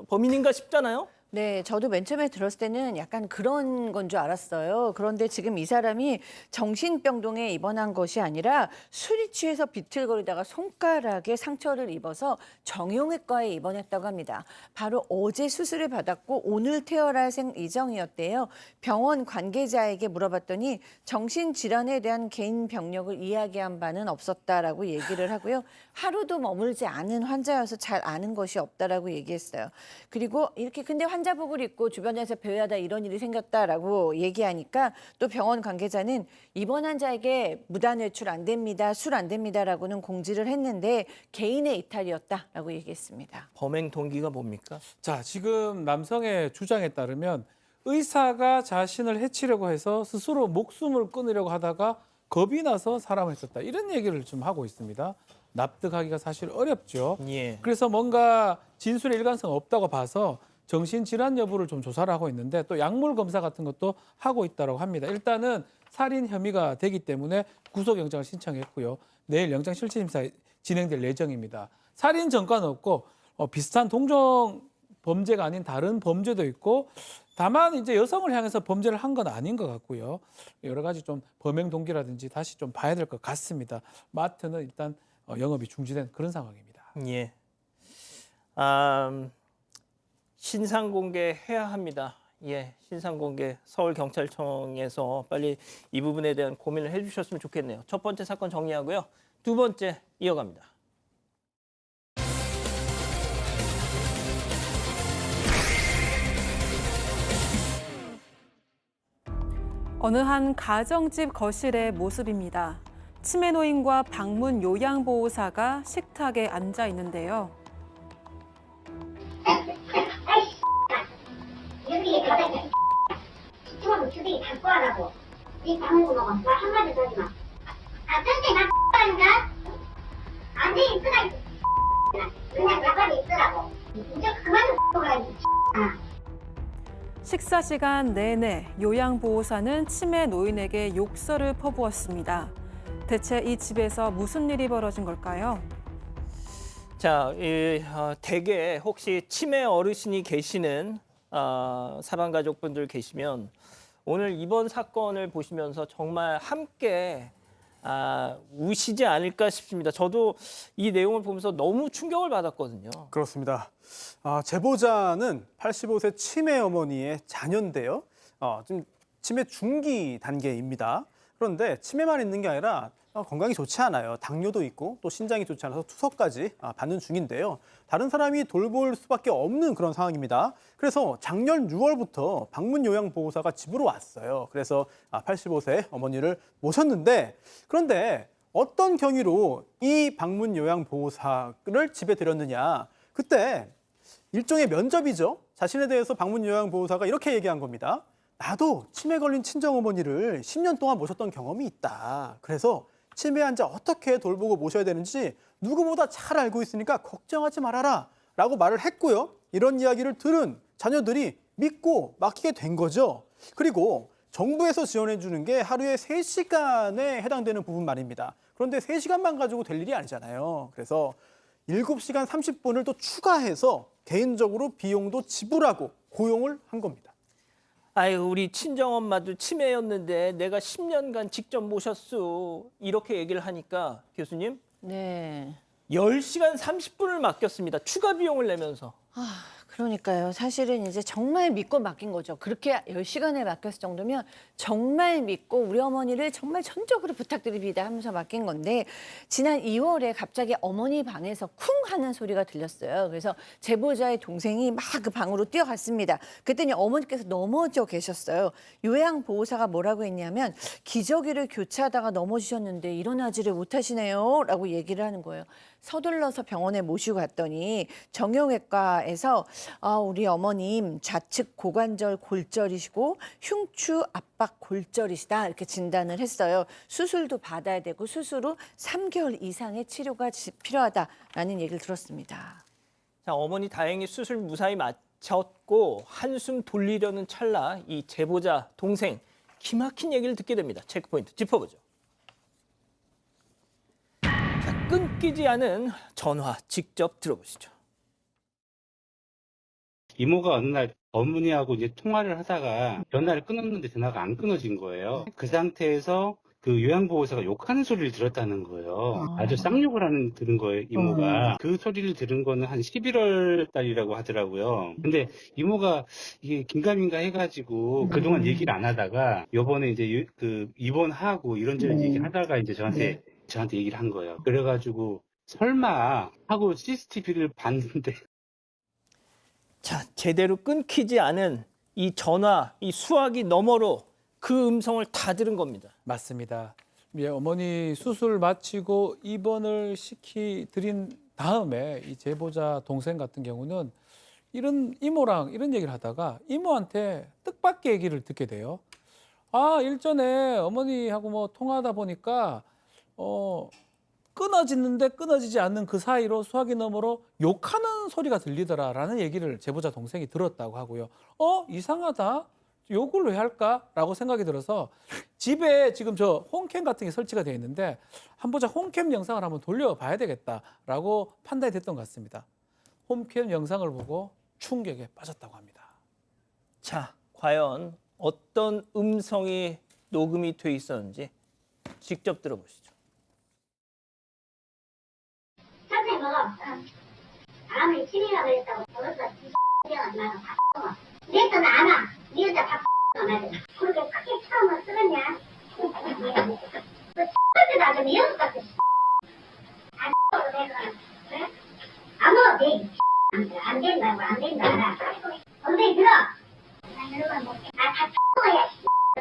범인인가 싶잖아요. 네, 저도 맨 처음에 들었을 때는 약간 그런 건 줄 알았어요. 그런데 지금 이 사람이 정신병동에 입원한 것이 아니라 술이 취해서 비틀거리다가 손가락에 상처를 입어서 정형외과에 입원했다고 합니다. 바로 어제 수술을 받았고 오늘 퇴원할 예정이었대요. 병원 관계자에게 물어봤더니 정신질환에 대한 개인 병력을 이야기한 바는 없었다라고 얘기를 하고요. 하루도 머물지 않은 환자여서 잘 아는 것이 없다라고 얘기했어요. 그리고 이렇게 근데 환자복을 입고 주변에서 배회하다 이런 일이 생겼다라고 얘기하니까 또 병원 관계자는 입원 환자에게 무단 외출 안 됩니다, 술 안 됩니다라고는 공지를 했는데 개인의 이탈이었다라고 얘기했습니다. 범행 동기가 뭡니까? 자, 지금 남성의 주장에 따르면 의사가 자신을 해치려고 해서 스스로 목숨을 끊으려고 하다가 겁이 나서 사람을 했었다. 이런 얘기를 좀 하고 있습니다. 납득하기가 사실 어렵죠. 예. 그래서 뭔가 진술의 일관성 없다고 봐서 정신질환 여부를 좀 조사를 하고 있는데 또 약물 검사 같은 것도 하고 있다고 합니다. 일단은 살인 혐의가 되기 때문에 구속영장을 신청했고요. 내일 영장실질심사 진행될 예정입니다. 살인 전과는 없고 비슷한 동종 범죄가 아닌 다른 범죄도 있고 다만 이제 여성을 향해서 범죄를 한 건 아닌 것 같고요. 여러 가지 좀 범행 동기라든지 다시 좀 봐야 될 것 같습니다. 마트는 일단 영업이 중지된 그런 상황입니다. 예. 신상 공개해야 합니다. 예, 신상 공개 서울경찰청에서 빨리 이 부분에 대한 고민을 해주셨으면 좋겠네요. 첫 번째 사건 정리하고요. 두 번째 이어갑니다. 어느 한 가정집 거실의 모습입니다. 치매 노인과 방문 요양보호사가 식탁에 앉아 있는데요. 여기 가다 주먹으로 주둥이 닫고 하라고. 이 방구 먹어. 말 한마디도 하지 마. 근데 나 X한다? 안 돼, 있으라. 그냥 가만히 있으라고. 이제 그만 좀 X가 식사 시간 내내 요양보호사는 치매 노인에게 욕설을 퍼부었습니다. 대체 이 집에서 무슨 일이 벌어진 걸까요? 자, 댁에 혹시 치매 어르신이 계시는 사방 가족분들 계시면 오늘 이번 사건을 보시면서 정말 함께 우시지 않을까 싶습니다. 저도 이 내용을 보면서 너무 충격을 받았거든요. 그렇습니다. 제보자는 85세 치매 어머니의 자녀인데요. 지금 치매 중기 단계입니다. 그런데 치매만 있는 게 아니라 건강이 좋지 않아요. 당뇨도 있고 또 신장이 좋지 않아서 투석까지 받는 중인데요. 다른 사람이 돌볼 수밖에 없는 그런 상황입니다. 그래서 작년 6월부터 방문 요양보호사가 집으로 왔어요. 그래서 85세 어머니를 모셨는데 그런데 어떤 경위로 이 방문 요양보호사를 집에 들였느냐. 그때 일종의 면접이죠. 자신에 대해서 방문 요양보호사가 이렇게 얘기한 겁니다. 나도 치매 걸린 친정어머니를 10년 동안 모셨던 경험이 있다. 그래서 치매 환자 어떻게 돌보고 모셔야 되는지 누구보다 잘 알고 있으니까 걱정하지 말아라 라고 말을 했고요. 이런 이야기를 들은 자녀들이 믿고 맡기게 된 거죠. 그리고 정부에서 지원해 주는 게 하루에 3시간에 해당되는 부분 말입니다. 그런데 3시간만 가지고 될 일이 아니잖아요. 그래서 7시간 30분을 또 추가해서 개인적으로 비용도 지불하고 고용을 한 겁니다. 아유, 우리 친정엄마도 치매였는데 내가 10년간 직접 모셨어. 이렇게 얘기를 하니까 교수님 네. 10시간 30분을 맡겼습니다. 추가 비용을 내면서. 그러니까요. 사실은 이제 정말 믿고 맡긴 거죠. 그렇게 10시간을 맡겼을 정도면 정말 믿고 우리 어머니를 정말 전적으로 부탁드립니다 하면서 맡긴 건데 지난 2월에 갑자기 어머니 방에서 쿵 하는 소리가 들렸어요. 그래서 제보자의 동생이 막 그 방으로 뛰어갔습니다. 그랬더니 어머니께서 넘어져 계셨어요. 요양보호사가 뭐라고 했냐면 기저귀를 교체하다가 넘어지셨는데 일어나지를 못하시네요 라고 얘기를 하는 거예요. 서둘러서 병원에 모시고 갔더니 정형외과에서 우리 어머님 좌측 고관절 골절이시고 흉추 압박 골절이시다 이렇게 진단을 했어요. 수술도 받아야 되고 수술 후 3개월 이상의 치료가 필요하다라는 얘기를 들었습니다. 자, 어머니 다행히 수술 무사히 마쳤고 한숨 돌리려는 찰나 이 제보자 동생 기막힌 얘기를 듣게 됩니다. 체크포인트 짚어보죠. 자, 끊기지 않은 전화 직접 들어보시죠. 이모가 어느 날 어머니하고 이제 통화를 하다가 전화를 끊었는데 전화가 안 끊어진 거예요. 그 상태에서 그 요양보호사가 욕하는 소리를 들었다는 거예요. 아주 쌍욕을 들은 거예요, 이모가. 그 소리를 들은 거는 한 11월 달이라고 하더라고요. 근데 이모가 이게 긴가민가 해가지고 그동안 얘기를 안 하다가 요번에 이제 그 입원하고 이런저런 얘기를 하다가 이제 저한테 얘기를 한 거예요. 그래가지고 설마 하고 CCTV를 봤는데 자, 제대로 끊기지 않은 이 전화, 이 수화기 너머로 그 음성을 다 들은 겁니다. 맞습니다. 어머니 수술 마치고 입원을 시켜드린 다음에 이 제보자 동생 같은 경우는 이런 이모랑 이런 얘기를 하다가 이모한테 뜻밖의 얘기를 듣게 돼요. 일전에 어머니하고 뭐 통화하다 보니까 끊어지는데 끊어지지 않는 그 사이로 수화기 너머로 욕하는 소리가 들리더라라는 얘기를 제보자 동생이 들었다고 하고요. 이상하다. 욕을 왜 할까라고 생각이 들어서 집에 지금 저 홈캠 같은 게 설치가 되어 있는데 한번 홈캠 영상을 한번 돌려봐야 되겠다라고 판단이 됐던 것 같습니다. 홈캠 영상을 보고 충격에 빠졌다고 합니다. 자, 과연 어떤 음성이 녹음이 돼 있었는지 직접 들어보시죠. 선생님 아무리 치매가 걸렸다고 벌써 X하지 말고 밥 내 돈 안 와. 네 여자 밥 말이야. 그렇게 크게 처음을 쓰느냐? 너 X한테도 아주 미역 같아. 안 X로 내가 그래? 아무 돼. 안 된다고 안 된다. 엉덩이 들어. 나 이런 거 먹게. 다 X야.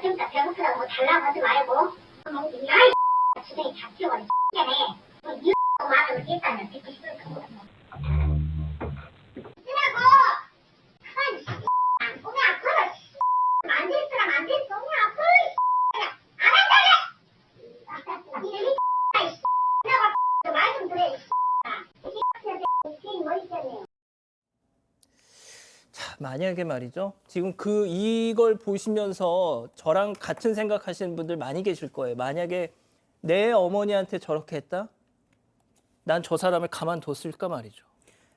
진짜 배고프다고 뭐 달라고 하지 말고. 야이 주둥이 다 치워버려. X네. 네 말을 했다면 듣고 싶을 거. 쓰라고. 가만히 안 보면 아파라. 안 됐으면 안 됐어. 그냥 아파라. 안 한다래. 이름이 내가 말 좀 그래. 뭐 있잖아요. 자, 만약에 말이죠. 지금 이걸 보시면서 저랑 같은 생각하시는 분들 많이 계실 거예요. 만약에 내 어머니한테 저렇게 했다? 난 저 사람을 가만뒀을까 말이죠.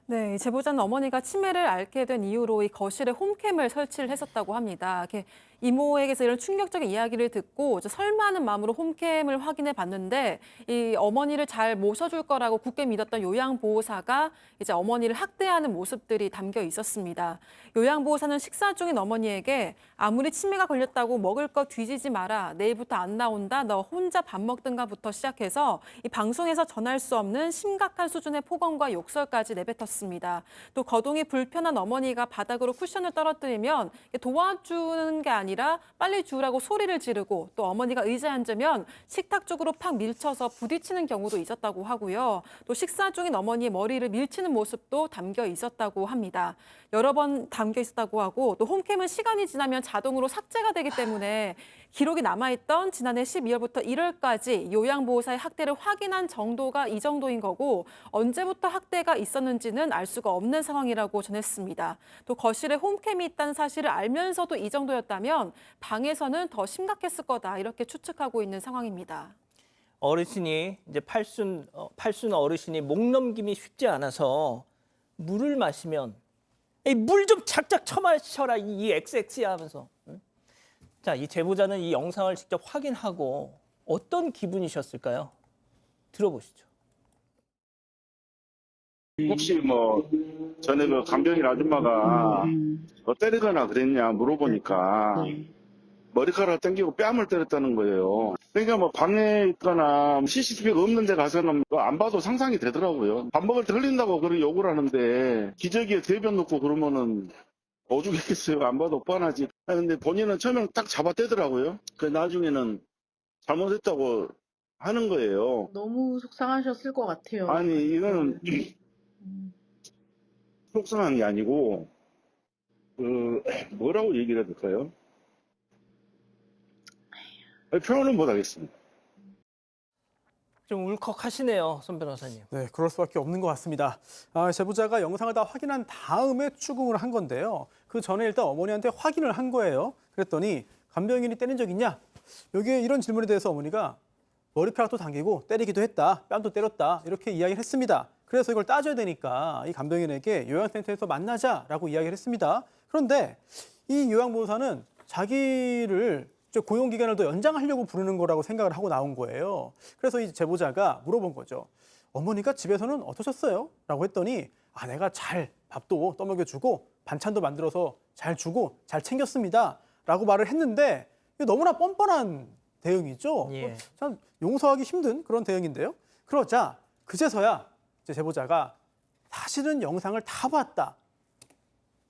네, 이 제보자는 어머니가 치매를 앓게 된 이후로 이 거실에 홈캠을 설치를 했었다고 합니다. 이렇게 이모에게서 이런 충격적인 이야기를 듣고 설마 하는 마음으로 홈캠을 확인해 봤는데 이 어머니를 잘 모셔줄 거라고 굳게 믿었던 요양보호사가 이제 어머니를 학대하는 모습들이 담겨 있었습니다. 요양보호사는 식사 중인 어머니에게 아무리 치매가 걸렸다고 먹을 거 뒤지지 마라. 내일부터 안 나온다. 너 혼자 밥 먹든가부터 시작해서 이 방송에서 전할 수 없는 심각한 수준의 폭언과 욕설까지 내뱉었습니다. 또 거동이 불편한 어머니가 바닥으로 쿠션을 떨어뜨리면 도와주는 게 아니라 빨리 주우라고 소리를 지르고 또 어머니가 의자에 앉으면 식탁 쪽으로 팍 밀쳐서 부딪히는 경우도 있었다고 하고요. 또 식사 중인 어머니의 머리를 밀치는 모습도 담겨 있었다고 합니다. 여러 번 담겨 있었다고 하고 또 홈캠은 시간이 지나면 자동으로 삭제가 되기 때문에 기록이 남아있던 지난해 12월부터 1월까지 요양보호사의 학대를 확인한 정도가 이 정도인 거고 언제부터 학대가 있었는지는 알 수가 없는 상황이라고 전했습니다. 또 거실에 홈캠이 있다는 사실을 알면서도 이 정도였다면 방에서는 더 심각했을 거다 이렇게 추측하고 있는 상황입니다. 어르신이 이제 팔순 어르신이 목 넘김이 쉽지 않아서 물을 마시면 물 좀 작작 처마셔라 이 XX야 하면서. 자, 이 제보자는 이 영상을 직접 확인하고 어떤 기분이셨을까요? 들어보시죠. 혹시 뭐 전에 그 간병인 아줌마가 뭐 때리거나 그랬냐 물어보니까 머리카락 당기고 뺨을 때렸다는 거예요. 그러니까 뭐 방에 있거나 CCTV가 없는 데 가서는 안 봐도 상상이 되더라고요. 밥 먹을 때 흘린다고 그런 욕을 하는데 기저귀에 대변 넣고 그러면은 오죽했어요. 안 봐도 뻔하지. 근데 본인은 처음에 딱 잡아떼더라고요. 그 나중에는 잘못했다고 하는 거예요. 너무 속상하셨을 것 같아요. 아니 이거는 속상한 게 아니고 뭐라고 얘기를 해야 될까요? 표현은 못 하겠습니다. 좀 울컥하시네요, 손 변호사님. 네, 그럴 수밖에 없는 것 같습니다. 제보자가 영상을 다 확인한 다음에 추궁을 한 건데요. 그 전에 일단 어머니한테 확인을 한 거예요. 그랬더니 간병인이 때린 적 있냐? 여기에 이런 질문에 대해서 어머니가 머리카락도 당기고 때리기도 했다, 뺨도 때렸다 이렇게 이야기를 했습니다. 그래서 이걸 따져야 되니까 이 간병인에게 요양센터에서 만나자라고 이야기를 했습니다. 그런데 이 요양보호사는 자기를 고용기간을 더 연장하려고 부르는 거라고 생각을 하고 나온 거예요. 그래서 이 제보자가 물어본 거죠. 어머니가 집에서는 어떠셨어요? 라고 했더니 내가 잘 밥도 떠먹여주고 반찬도 만들어서 잘 주고 잘 챙겼습니다. 라고 말을 했는데 이게 너무나 뻔뻔한 대응이죠. 예. 참 용서하기 힘든 그런 대응인데요. 그러자 그제서야 이제 제보자가 사실은 영상을 다 봤다.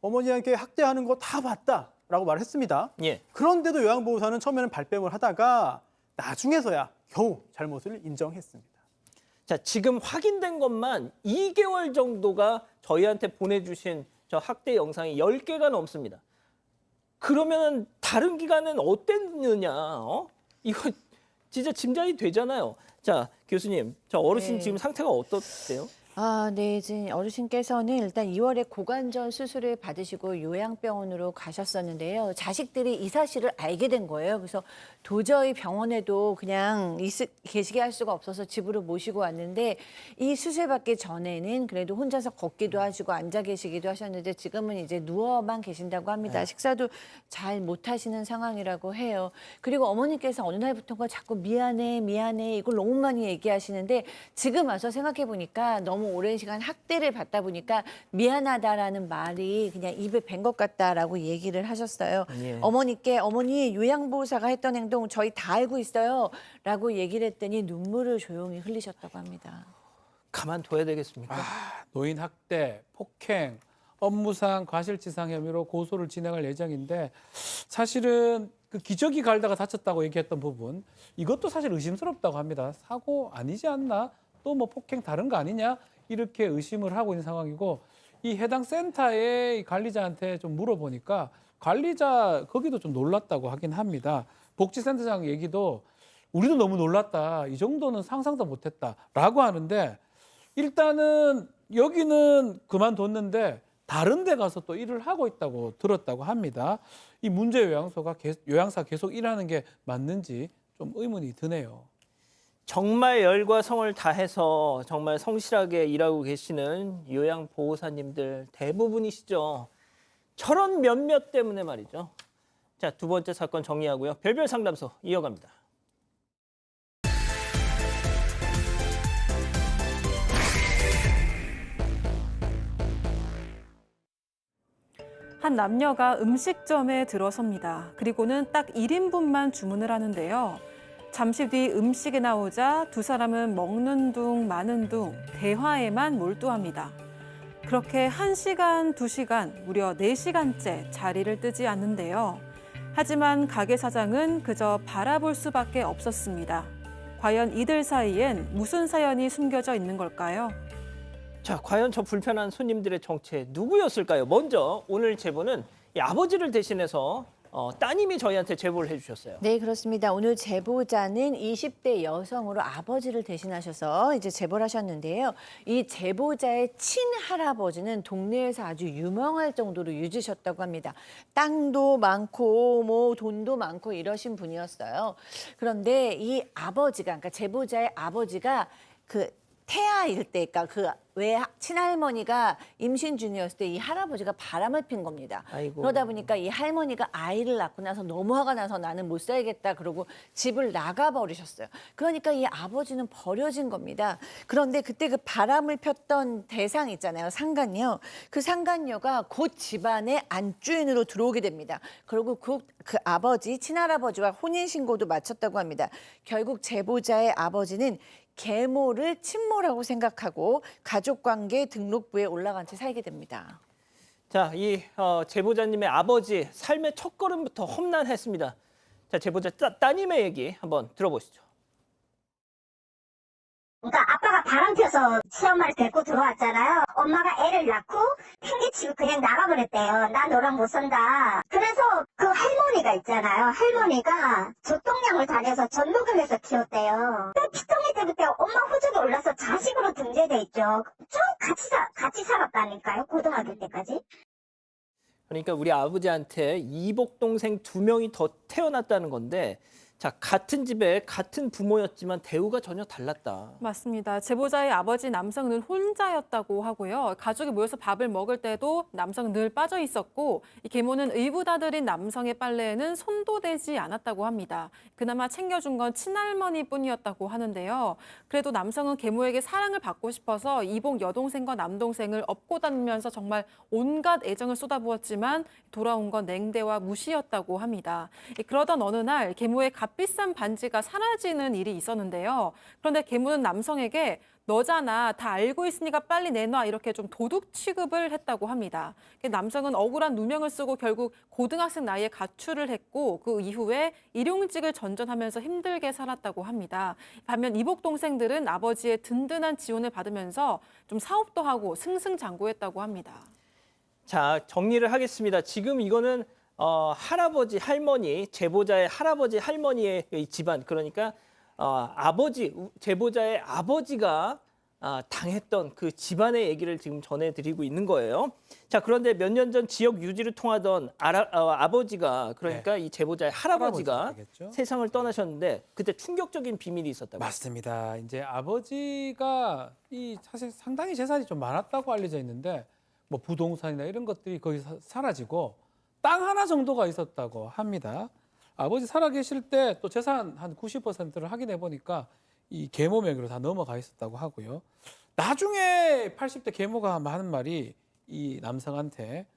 어머니한테 학대하는 거 다 봤다. 라고 말을 했습니다. 예. 그런데도 요양보호사는 처음에는 발뺌을 하다가 나중에서야 겨우 잘못을 인정했습니다. 자, 지금 확인된 것만 2개월 정도가 저희한테 보내주신 저 학대 영상이 10개가 넘습니다. 그러면 다른 기간은 어땠느냐? 이거 진짜 짐작이 되잖아요. 자, 교수님, 저 어르신 네. 지금 상태가 어떻대요? 네, 지금 어르신께서는 일단 2월에 고관절 수술을 받으시고 요양병원으로 가셨었는데요. 자식들이 이 사실을 알게 된 거예요. 그래서 도저히 병원에도 그냥 계시게 할 수가 없어서 집으로 모시고 왔는데 이 수술 받기 전에는 그래도 혼자서 걷기도 하시고 앉아 계시기도 하셨는데 지금은 이제 누워만 계신다고 합니다. 식사도 잘 못 하시는 상황이라고 해요. 그리고 어머니께서 어느 날부터가 자꾸 미안해, 미안해 이걸 너무 많이 얘기하시는데 지금 와서 생각해 보니까 너무 오랜 시간 학대를 받다 보니까 미안하다라는 말이 그냥 입에 밴 것 같다라고 얘기를 하셨어요. 예. 어머니께 어머니 요양보호사가 했던 행동 저희 다 알고 있어요 라고 얘기를 했더니 눈물을 조용히 흘리셨다고 합니다. 가만둬야 되겠습니까? 노인 학대, 폭행, 업무상 과실치상 혐의로 고소를 진행할 예정인데 사실은 그 기저귀 갈다가 다쳤다고 얘기했던 부분 이것도 사실 의심스럽다고 합니다. 사고 아니지 않나? 또 뭐 폭행 다른 거 아니냐? 이렇게 의심을 하고 있는 상황이고 이 해당 센터의 관리자한테 좀 물어보니까 관리자 거기도 좀 놀랐다고 하긴 합니다. 복지센터장 얘기도 우리도 너무 놀랐다. 이 정도는 상상도 못했다라고 하는데 일단은 여기는 그만뒀는데 다른 데 가서 또 일을 하고 있다고 들었다고 합니다. 이 문제 요양사 계속 일하는 게 맞는지 좀 의문이 드네요. 정말 열과 성을 다해서 정말 성실하게 일하고 계시는 요양보호사님들 대부분이시죠. 저런 몇몇 때문에 말이죠. 자, 두 번째 사건 정리하고요. 별별 상담소 이어갑니다. 한 남녀가 음식점에 들어섭니다. 그리고는 딱 1인분만 주문을 하는데요. 잠시 뒤 음식이 나오자 두 사람은 먹는 둥 마는 둥 대화에만 몰두합니다. 그렇게 1시간, 2시간, 무려 4시간째 자리를 뜨지 않는데요. 하지만 가게 사장은 그저 바라볼 수밖에 없었습니다. 과연 이들 사이엔 무슨 사연이 숨겨져 있는 걸까요? 자, 과연 저 불편한 손님들의 정체 누구였을까요? 먼저 오늘 제보는 이 아버지를 대신해서 따님이 저희한테 제보를 해주셨어요. 네, 그렇습니다. 오늘 제보자는 20대 여성으로 아버지를 대신하셔서 이제 제보를 하셨는데요. 이 제보자의 친할아버지는 동네에서 아주 유명할 정도로 유지셨다고 합니다. 땅도 많고 뭐 돈도 많고 이러신 분이었어요. 그런데 이 아버지가, 그러니까 제보자의 아버지가 그 태아일 때, 그러니까 그 왜 친할머니가 임신 중이었을 때 이 할아버지가 바람을 핀 겁니다. 아이고. 그러다 보니까 이 할머니가 아이를 낳고 나서 너무 화가 나서 나는 못 살겠다 그러고 집을 나가버리셨어요. 그러니까 이 아버지는 버려진 겁니다. 그런데 그때 그 바람을 폈던 대상 있잖아요. 상간녀. 그 상간녀가 곧 집안의 안주인으로 들어오게 됩니다. 그리고 그 아버지, 친할아버지와 혼인신고도 마쳤다고 합니다. 결국 제보자의 아버지는 계모를 친모라고 생각하고 가족관계 등록부에 올라간 채 살게 됩니다. 자, 이 제보자님의 아버지 삶의 첫걸음부터 험난했습니다. 자, 제보자 따님의 얘기 한번 들어보시죠. 그러니까 아빠가 바람 펴서 시엄마를 데리고 들어왔잖아요. 엄마가 애를 낳고 팽개치고 그냥 나가버렸대요. 나 너랑 못 산다. 그래서 그 할머니가 있잖아요. 할머니가 조똥량을 다녀서 전도금에서 키웠대요. 피똥이 때부터 엄마 호적에 올라서 자식으로 등재돼 있죠. 쭉 같이 살았다니까요. 고등학교 때까지. 그러니까 우리 아버지한테 이복 동생 2명이 더 태어났다는 건데, 자, 같은 집에 같은 부모였지만 대우가 전혀 달랐다. 맞습니다. 제보자의 아버지 남성은 혼자였다고 하고요. 가족이 모여서 밥을 먹을 때도 남성은 늘 빠져 있었고, 이 계모는 의붓아들인 남성의 빨래에는 손도 대지 않았다고 합니다. 그나마 챙겨준 건 친할머니뿐이었다고 하는데요. 그래도 남성은 계모에게 사랑을 받고 싶어서 이복 여동생과 남동생을 업고 다니면서 정말 온갖 애정을 쏟아부었지만 돌아온 건 냉대와 무시였다고 합니다. 그러던 어느 날 계모의 값비싼 반지가 사라지는 일이 있었는데요. 그런데 계모는 남성에게 너잖아, 다 알고 있으니까 빨리 내놔 이렇게 좀 도둑 취급을 했다고 합니다. 남성은 억울한 누명을 쓰고 결국 고등학생 나이에 가출을 했고 그 이후에 일용직을 전전하면서 힘들게 살았다고 합니다. 반면 이복 동생들은 아버지의 든든한 지원을 받으면서 좀 사업도 하고 승승장구했다고 합니다. 자, 정리를 하겠습니다. 지금 이거는 할아버지, 할머니, 제보자의 할아버지, 할머니의 이 집안, 그러니까 아버지, 제보자의 아버지가 당했던 그 집안의 얘기를 지금 전해드리고 있는 거예요. 자, 그런데 몇 년 전 지역 유지를 통하던 아버지가, 그러니까 이 제보자의 할아버지가 되겠죠? 세상을 떠나셨는데 그때 충격적인 비밀이 있었다고요. 맞습니다. 이제 아버지가 이 사실 상당히 재산이 좀 많았다고 알려져 있는데 뭐 부동산이나 이런 것들이 거의 사라지고 땅 하나 정도가 있었다고 합니다. 아버지 살아계실 때 또 재산 한 90%를 확인해 보니까 이 계모 명의로 다 넘어가 있었다고 하고요. 나중에 80대 계모가 하는 말이 이 남성한테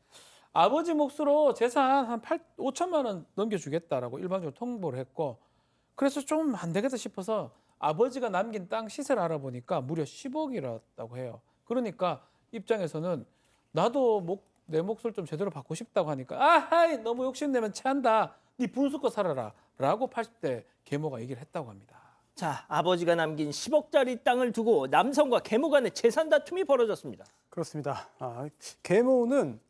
아버지 몫으로 재산 한 5천만 원 넘겨주겠다라고 일반적으로 통보를 했고, 그래서 좀 안 되겠다 싶어서 아버지가 남긴 땅 시세를 알아보니까 무려 10억이었다고 해요. 그러니까 입장에서는 나도 내 몫을 좀 제대로 받고 싶다고 하니까 아하이 너무 욕심내면 체한다. 네 분수껏 살아라. 라고 80대 계모가 얘기를 했다고 합니다. 자, 아버지가 남긴 10억짜리 땅을 두고 남성과 계모 간의 재산 다툼이 벌어졌습니다. 그렇습니다. 계모는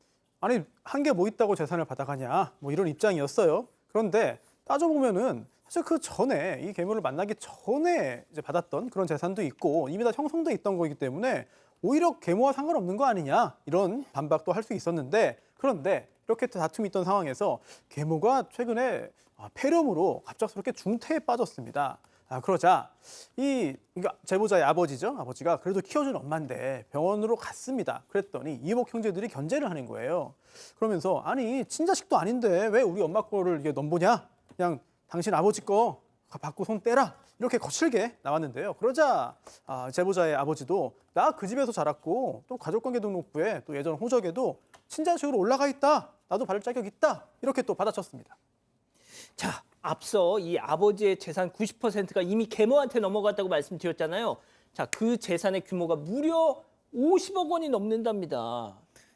아니 한 게 뭐 있다고 재산을 받아가냐 뭐 이런 입장이었어요. 그런데 따져보면은 사실 그 전에 이 계모를 만나기 전에 이제 받았던 그런 재산도 있고 이미 다 형성돼 있던 거기 때문에 오히려 계모와 상관없는 거 아니냐 이런 반박도 할 수 있었는데, 그런데 이렇게 다툼이 있던 상황에서 계모가 최근에 폐렴으로 갑작스럽게 중태에 빠졌습니다. 그러자 그러니까 제보자의 아버지죠. 아버지가 그래도 키워준 엄마인데 병원으로 갔습니다. 그랬더니 이복 형제들이 견제를 하는 거예요. 그러면서 아니 친자식도 아닌데 왜 우리 엄마 거를 이게 넘보냐? 그냥 당신 아버지 거 받고 손 떼라. 이렇게 거칠게 나왔는데요. 그러자 제보자의 아버지도 나 그 집에서 자랐고 또 가족관계등록부에 또 예전 호적에도 친자식으로 올라가 있다. 나도 받을 자격 있다. 이렇게 또 받아쳤습니다. 자, 앞서 이 아버지의 재산 90%가 이미 계모한테 넘어갔다고 말씀드렸잖아요. 자, 그 재산의 규모가 무려 50억 원이 넘는답니다.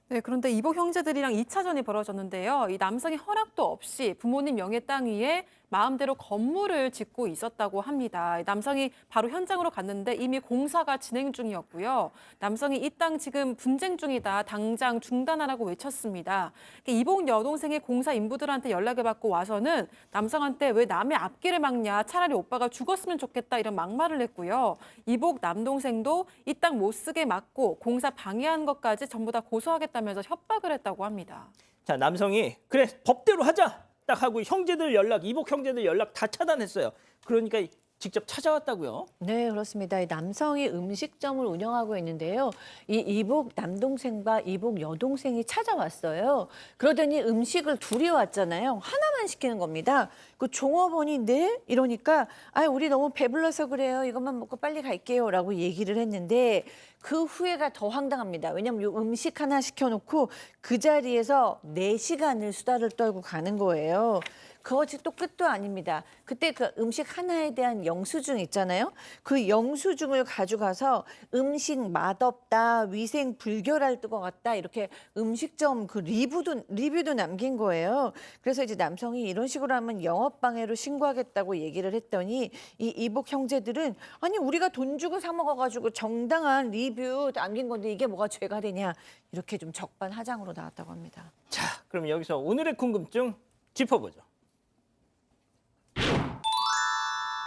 네, 그런데 이복 형제들이랑 2차전이 벌어졌는데요. 이 남성이 허락도 없이 부모님 명의 땅 위에 마음대로 건물을 짓고 있었다고 합니다. 남성이 바로 현장으로 갔는데 이미 공사가 진행 중이었고요. 남성이 이 땅 지금 분쟁 중이다. 당장 중단하라고 외쳤습니다. 이복 여동생의 공사 인부들한테 연락을 받고 와서는 남성한테 왜 남의 앞길을 막냐. 차라리 오빠가 죽었으면 좋겠다. 이런 막말을 했고요. 이복 남동생도 이 땅 못 쓰게 막고 공사 방해한 것까지 전부 다 고소하겠다면서 협박을 했다고 합니다. 자, 남성이 그래 법대로 하자 딱 하고 형제들 연락, 이복 형제들 연락 다 차단했어요. 그러니까 직접 찾아왔다고요. 네, 그렇습니다. 이 남성이 음식점을 운영하고 있는데요. 이 이복 남동생과 이복 여동생이 찾아왔어요. 그러더니 음식을 둘이 왔잖아요. 하나만 시키는 겁니다. 그 종업원이 네? 이러니까 우리 너무 배불러서 그래요. 이것만 먹고 빨리 갈게요. 라고 얘기를 했는데 그 후회가 더 황당합니다. 왜냐하면 이 음식 하나 시켜놓고 그 자리에서 4시간을 수다를 떨고 가는 거예요. 그것이 또 끝도 아닙니다. 그때 그 음식 하나에 대한 영수증 있잖아요. 그 영수증을 가져가서 음식 맛없다, 위생 불결할 것 같다 이렇게 음식점 그 리뷰도 남긴 거예요. 그래서 이제 남성이 이런 식으로 하면 영업방해로 신고하겠다고 얘기를 했더니 이 이복 형제들은 아니 우리가 돈 주고 사 먹어가지고 정당한 리뷰 남긴 건데 이게 뭐가 죄가 되냐 이렇게 좀 적반하장으로 나왔다고 합니다. 자, 그럼 여기서 오늘의 궁금증 짚어보죠.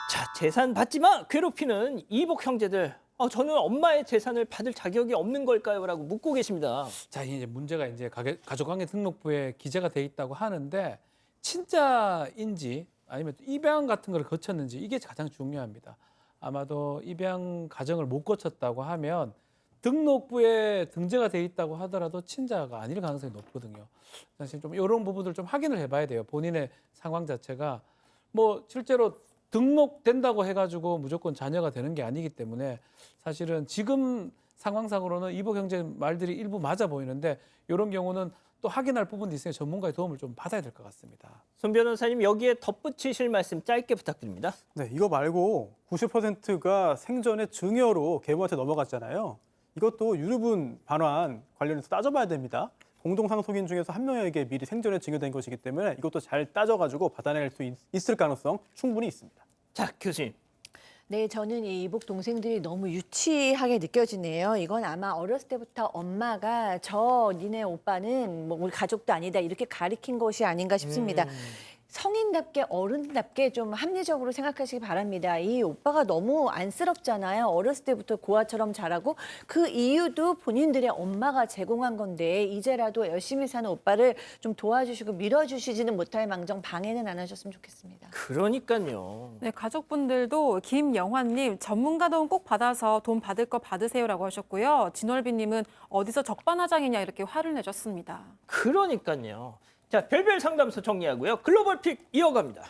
자, 재산 받지 마! 괴롭히는 이복 형제들. 저는 엄마의 재산을 받을 자격이 없는 걸까요? 라고 묻고 계십니다. 자, 이제 문제가 이제 가족관계등록부에 기재가 돼 있다고 하는데 친자인지 아니면 입양 같은 걸 거쳤는지 이게 가장 중요합니다. 아마도 입양 과정을 못 거쳤다고 하면 등록부에 등재가 돼 있다고 하더라도 친자가 아닐 가능성이 높거든요. 사실 좀 이런 부분들 좀 확인을 해봐야 돼요. 본인의 상황 자체가 뭐 실제로 등록된다고 해가지고 무조건 자녀가 되는 게 아니기 때문에 사실은 지금 상황상으로는 이복 형제 말들이 일부 맞아 보이는데 이런 경우는 또 확인할 부분도 있으니 전문가의 도움을 좀 받아야 될 것 같습니다. 손 변호사님 여기에 덧붙이실 말씀 짧게 부탁드립니다. 네, 이거 말고 90%가 생전에 증여로 계모한테 넘어갔잖아요. 이것도 유류분 반환 관련해서 따져봐야 됩니다. 공동상속인 중에서 한 명에게 미리 생전에 증여된 것이기 때문에 이것도 잘 따져가지고 받아낼 수 있을 가능성 충분히 있습니다. 자, 교수님. 네, 저는 이 이복 동생들이 너무 유치하게 느껴지네요. 이건 아마 어렸을 때부터 엄마가 니네 오빠는 뭐 우리 가족도 아니다 이렇게 가리킨 것이 아닌가 싶습니다. 성인답게 어른답게 좀 합리적으로 생각하시기 바랍니다. 이 오빠가 너무 안쓰럽잖아요. 어렸을 때부터 고아처럼 자라고 그 이유도 본인들의 엄마가 제공한 건데 이제라도 열심히 사는 오빠를 좀 도와주시고 밀어주시지는 못할 망정 방해는 안 하셨으면 좋겠습니다. 그러니까요. 네, 가족분들도 김영환님 전문가 도움 꼭 받아서 돈 받을 거 받으세요라고 하셨고요. 진월비님은 어디서 적반하장이냐 이렇게 화를 내셨습니다. 그러니까요. 자, 별별 상담소 정리하고요. 글로벌 픽 이어갑니다.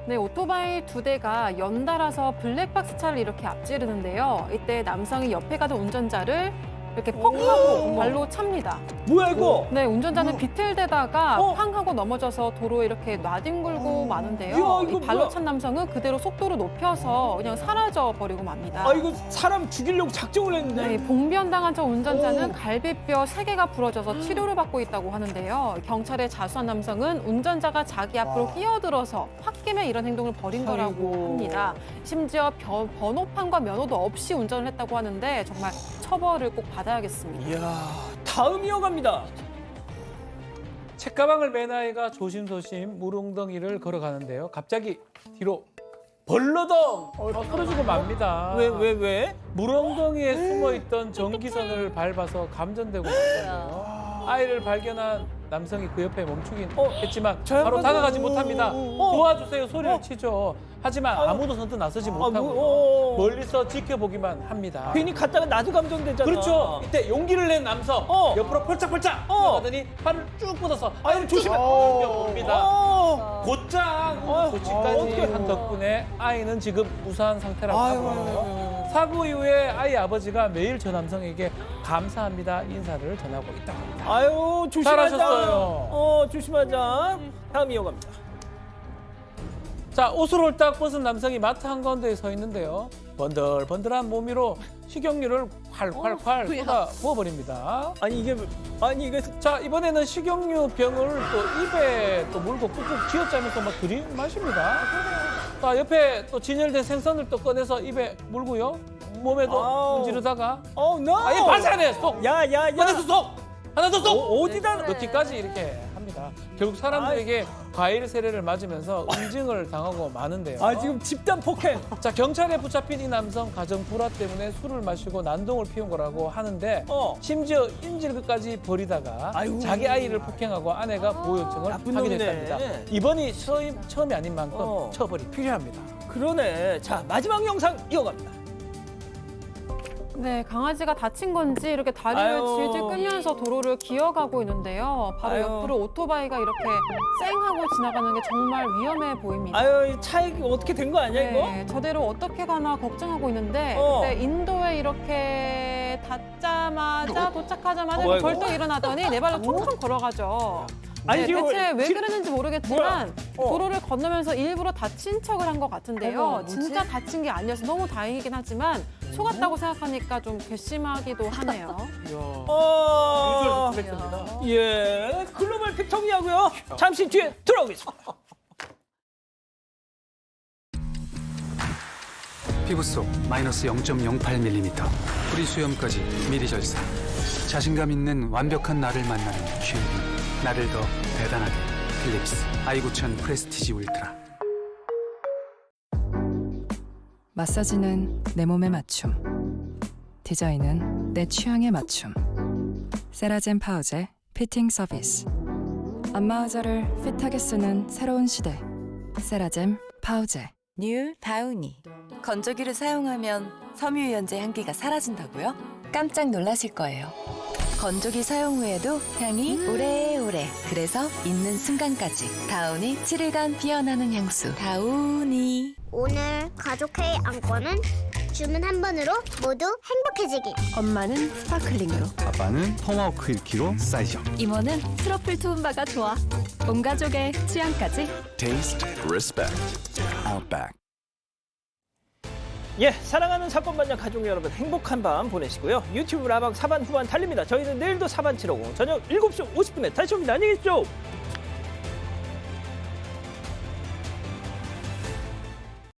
네, 오토바이 2대가 연달아서 블랙박스 차를 이렇게 앞지르는데요. 이때 남성이 옆에 가던 운전자를 이렇게 퍽 하고 발로 찹니다. 뭐야 이거? 네, 운전자는 비틀대다가 팡 하고 넘어져서 도로에 이렇게 나뒹굴고 마는데요. 이야, 이거 이 발로 뭐야? 찬 남성은 그대로 속도를 높여서 그냥 사라져 버리고 맙니다. 이거 사람 죽이려고 작정을 했는데? 네, 봉변당한 저 운전자는 갈비뼈 3개가 부러져서 치료를 받고 있다고 하는데요. 경찰에 자수한 남성은 운전자가 자기 앞으로 끼어들어서 홧김에 이런 행동을 벌인 거라고 합니다. 심지어 번호판과 면허도 없이 운전을 했다고 하는데 정말 처벌을 꼭 받아야겠습니다. 이야, 다음 이어갑니다. 책가방을 맨 아이가 조심조심 물웅덩이를 걸어가는데요. 갑자기 뒤로 벌러덩 떨어지고 맙니다. 왜? 물엉덩이에 숨어있던 전기선을 밟아서 감전되고 있어요. 아이를 발견한 남성이 그 옆에 멈추긴 했지만 저 바로 양반도- 다가가지 못합니다. 도와주세요 소리를 치죠. 하지만 아무도 선뜻 나서지 못하고 멀리서 지켜보기만 합니다. 괜히 갔다가 나도 감정되잖아. 그렇죠. 이때 용기를 낸 남성 옆으로 펄짝펄짝 뛰어가더니 팔을 쭉 뻗어서 아이를 조심해 봅니다. 곧장 조치까지 한 덕분에 아이는 지금 무사한 상태라고 하고요. 사고 이후에 아이 아버지가 매일 저 남성에게 감사합니다 인사를 전하고 있다고 합니다. 아유, 조심하자. 잘하셨어요. 조심하자. 다음 이어갑니다. 자, 옷을 홀딱 벗은 남성이 마트 한가운데에 서 있는데요. 번들번들한 몸 위로 식용유를 콸콸콸 쏟아 부어버립니다. 아니 이게 자, 이번에는 식용유 병을 또 입에 또 물고 꾹꾹 쥐어짜면서 막 들이마십니다. 자, 옆에 또 진열된 생선을 또 꺼내서 입에 물고요. 몸에도 문지르다가 아예 발산해 쏙! 야야야. 꺼내서 쏙! 하나 더 쏙! 어디다 넣기까지 이렇게 합니다. 결국 사람들에게 과일 세례를 맞으면서 음증을 당하고 마는데요. 지금 집단 폭행. 자, 경찰에 붙잡힌 이 남성 가정 불화 때문에 술을 마시고 난동을 피운 거라고 하는데 심지어 인질극까지 벌이다가 아이고. 자기 아이를 폭행하고 아내가 보호 요청을 나쁜 하게 놈이네. 됐답니다. 이번이 처음이 아닌 만큼 처벌이 필요합니다. 그러네. 자, 마지막 영상 이어갑니다. 네, 강아지가 다친 건지 이렇게 다리를 아유. 질질 끌면서 도로를 기어가고 있는데요. 바로 아유. 옆으로 오토바이가 이렇게 쌩하고 지나가는 게 정말 위험해 보입니다. 아유, 이 차에 어떻게 된 거 아니야 이거? 네, 저대로 어떻게 가나 걱정하고 있는데 그때 인도에 이렇게 닿자마자 도착하자마자 뭐야, 이렇게 이거? 벌떡 일어나더니 네 발로 총총 걸어가죠. 아니, 네, 지금 대체 왜 지- 그러는지 모르겠지만 뭐야? 도로를 건너면서 일부러 다친 척을 한 것 같은데요. 어머, 뭐지? 진짜 다친 게 아니어서 너무 다행이긴 하지만 속았다고 생각하니까 좀 괘씸하기도 하네요. 예, 글로벌 픽tom이하고요. 잠시 뒤에 돌아오겠습니다. 피부 속 마이너스 0.08mm 뿌리 수염까지 미리 절삭 자신감 있는 완벽한 나를 만나는 쉐이빙 나를 더 대단하게 필립스 i9000 프레스티지 울트라 마사지는 내 몸에 맞춤 디자인은 내 취향에 맞춤 세라젬 파우제 피팅 서비스 안마 의자를 핏하게 쓰는 새로운 시대 세라젬 파우제 뉴 다우니 건조기를 사용하면 섬유유연제 향기가 사라진다고요? 깜짝 놀라실 거예요. 건조기 사용 후에도 향이 오래오래 그래서 있는 순간까지 다우니 7일간 피어나는 향수 다우니 오늘 가족 회의 안건은 주문 한 번으로 모두 행복해지기. 엄마는 스파클링으로 아빠는 토마호크 1kg 사이즈 이모는 트러플 투움바가 좋아 온 가족의 취향까지 Taste, Respect, Outback 예, 사랑하는 사건 반장 가족 여러분 행복한 밤 보내시고요. 유튜브 라방 사반 후반 달립니다. 저희는 내일도 사반 750 저녁 7시 50분에 다시 옵니다. 안녕히 계십시오.